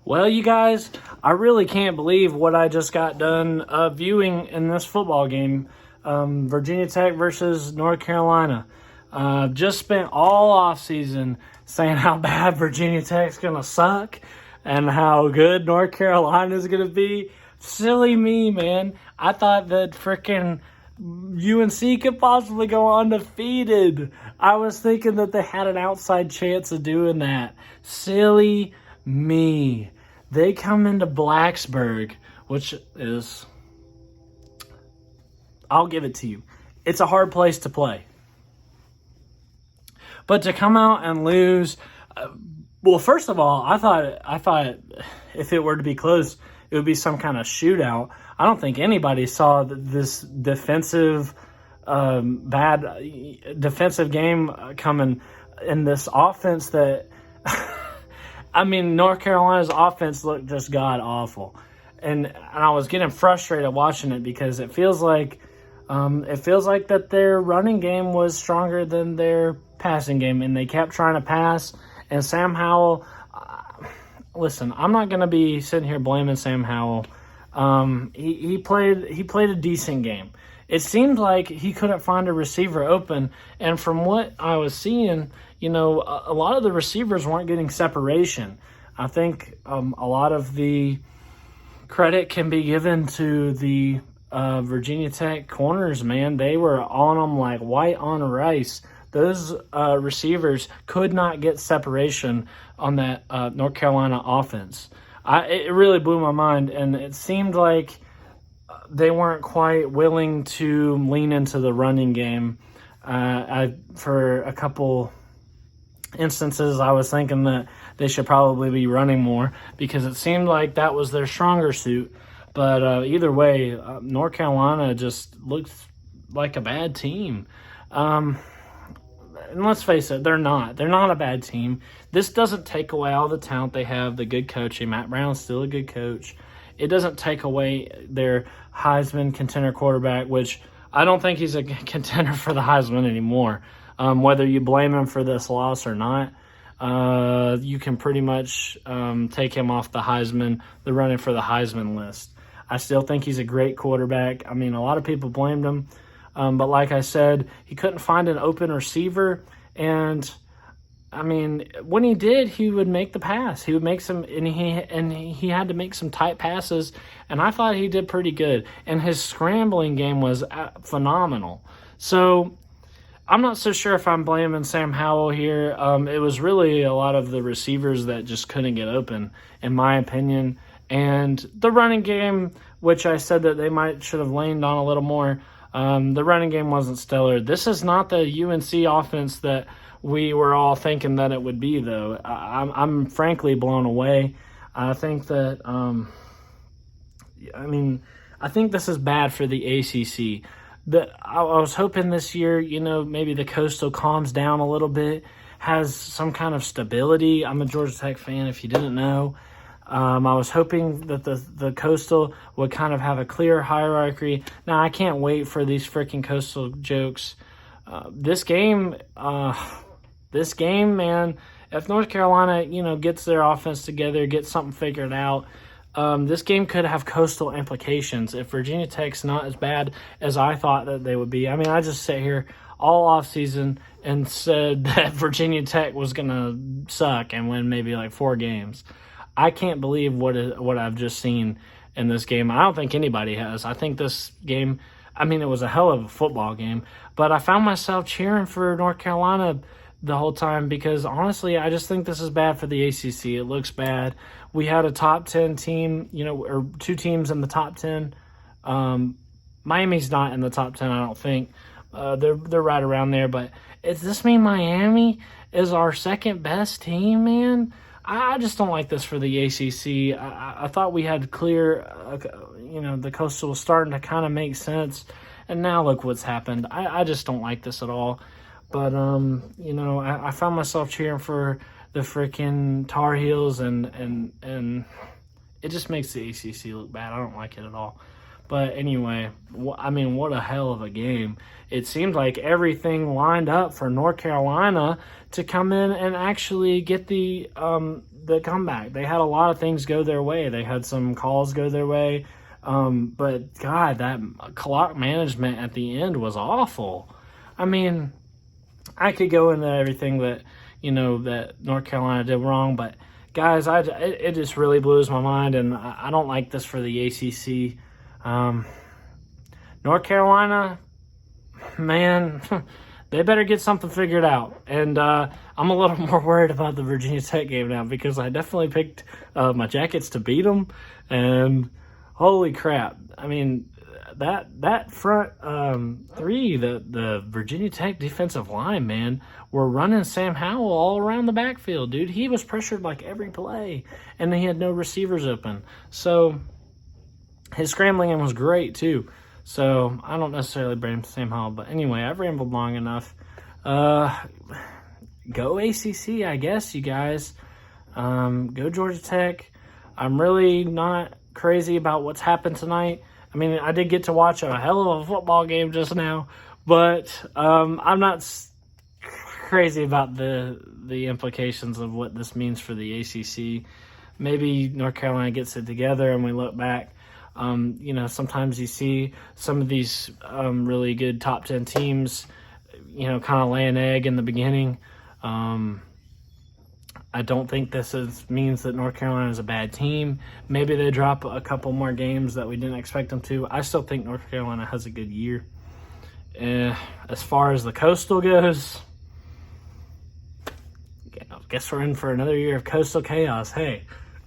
Well, you guys, I really can't believe what I just got done viewing in this football game. Virginia Tech versus North Carolina. Just spent all offseason saying how bad Virginia Tech's going to suck and how good North Carolina is going to be. Silly me, man. I thought that freaking UNC could possibly go undefeated. I was thinking that they had an outside chance of doing that. Silly me. They come into Blacksburg, which is, I'll give it to you, it's a hard place to play. But to come out and lose, well, first of all, I thought if it were to be close, it would be some kind of shootout. I don't think anybody saw this defensive, bad defensive game coming in this offense that, I mean, North Carolina's offense looked just god-awful. And I was getting frustrated watching it because it feels like that their running game was stronger than their passing game, and they kept trying to pass. And Sam Howell, listen, I'm not going to be sitting here blaming Sam Howell. He played a decent game. It seemed like he couldn't find a receiver open, and from what I was seeing, a lot of the receivers weren't getting separation. I think a lot of the credit can be given to the Virginia Tech corners, man. They were on them like white on rice. Those receivers could not get separation on that North Carolina offense. It really blew my mind, and it seemed like they weren't quite willing to lean into the running game. For a couple instances, I was thinking that they should probably be running more because it seemed like that was their stronger suit. But either way, North Carolina just looks like a bad team. And let's face it, they're not. They're not a bad team. This doesn't take away all the talent they have, the good coaching. Matt Brown's still a good coach. It doesn't take away their Heisman contender quarterback, which I don't think he's a contender for the Heisman anymore. Whether you blame him for this loss or not, you can pretty much take him off the running for the Heisman list. I still think he's a great quarterback. I mean, a lot of people blamed him. But like I said, he couldn't find an open receiver. And, I mean, when he did, he would make the pass. He would make some, and he had to make some tight passes. And I thought he did pretty good. And his scrambling game was phenomenal. So I'm not so sure if I'm blaming Sam Howell here. It was really a lot of the receivers that just couldn't get open, in my opinion. And the running game, which I said that they should have leaned on a little more, the running game wasn't stellar. This is not the UNC offense that we were all thinking that it would be, though. I'm frankly blown away. I think that, I think this is bad for the ACC. I was hoping this year, maybe the Coastal calms down a little bit, has some kind of stability. I'm a Georgia Tech fan, if you didn't know. I was hoping that the Coastal would kind of have a clear hierarchy. Now, I can't wait for these freaking Coastal jokes. This game, man, if North Carolina, gets their offense together, gets something figured out, this game could have Coastal implications if Virginia Tech's not as bad as I thought that they would be. I mean, I just sat here all offseason and said that Virginia Tech was going to suck and win maybe like 4 games. I can't believe what I've just seen in this game. I don't think anybody has. I think this game, it was a hell of a football game, but I found myself cheering for North Carolina the whole time because, honestly, I just think this is bad for the ACC. It looks bad. We had a top 10 team, or 2 teams in the top 10. Miami's not in the top 10, I don't think. They're right around there, but does this mean Miami is our second best team, man? I just don't like this for the ACC. I thought we had clear, the Coastal was starting to kind of make sense, and now look what's happened. I just don't like this at all. But, I found myself cheering for the freaking Tar Heels, and it just makes the ACC look bad. I don't like it at all. But anyway, I mean, what a hell of a game. It seemed like everything lined up for North Carolina to come in and actually get the comeback. They had a lot of things go their way. They had some calls go their way. But, God, that clock management at the end was awful. I mean, I could go into everything that, that North Carolina did wrong, but, guys, it just really blows my mind, and I don't like this for the ACC. North Carolina, man, they better get something figured out. And I'm a little more worried about the Virginia Tech game now because I definitely picked my Jackets to beat them. And holy crap, I mean, that front three, the Virginia Tech defensive line, man, were running Sam Howell all around the backfield, dude. He was pressured like every play, and he had no receivers open. So his scrambling was great, too. So I don't necessarily blame Sam Howell. But anyway, I've rambled long enough. Go ACC, I guess, you guys. Go Georgia Tech. I'm really not crazy about what's happened tonight. I mean, I did get to watch a hell of a football game just now. But I'm not crazy about the implications of what this means for the ACC. Maybe North Carolina gets it together and we look back. Sometimes you see some of these really good top 10 teams, kind of lay an egg in the beginning. I don't think means that North Carolina is a bad team. Maybe they drop a couple more games that we didn't expect them to. I still think North Carolina has a good year. As far as the Coastal goes, I guess we're in for another year of Coastal chaos. Hey,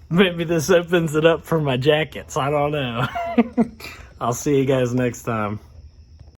maybe this opens it up for my Jackets. I don't know. I'll see you guys next time.